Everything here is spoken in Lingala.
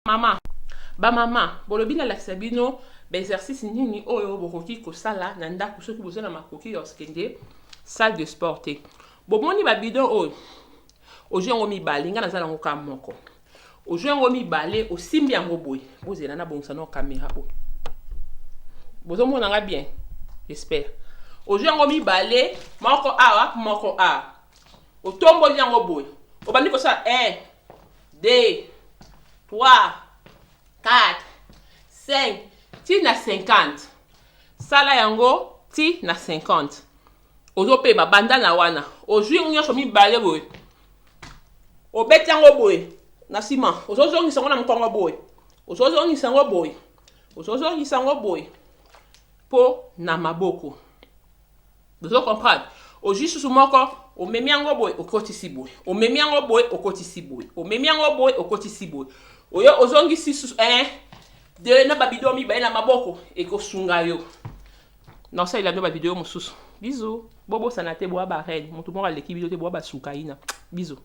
Maman, ba maman, bolobi la sabino, ba exercice nini oyo bokoki ko sala na ndako soki bozana makoki yoskende salle de sport te. Bomoni ba bidon oyo. Ojo yango mibale nga nazala ngo ka moko. Ojo yango mibale osimbi yango boy. Bozela na bongisa na caméra o. Bozo mona nga bien. J'espère. Ojo yango mibale moko awa moko a. Otombo yango boy. Obandi ko sa 1 2 3 4 5 ti na 50. Sala yango ti na 50. Ozo pe banda na wana. Ojo yango nyonso mibale boy. Obeti yango boy na sima. Ozo zongisa ngo na mkongo boy. Ozo zongisa ngo boy. Ozo zongisa ngo boy. Po na maboko. Vous comprenez? Au juste sous moko, o memi yango boy o koti si boy. O memi yango boy o koti si boy. O memi yango boy o koti si boy. Oyo ozongi si 1 2 na babido mi ba na maboko e ko sunga yo. Non ça il a no babido mususu. Bisous. Bobo sanate boa ba reine. Mutu mo aleki bido te boa ba sukaina. Bisous.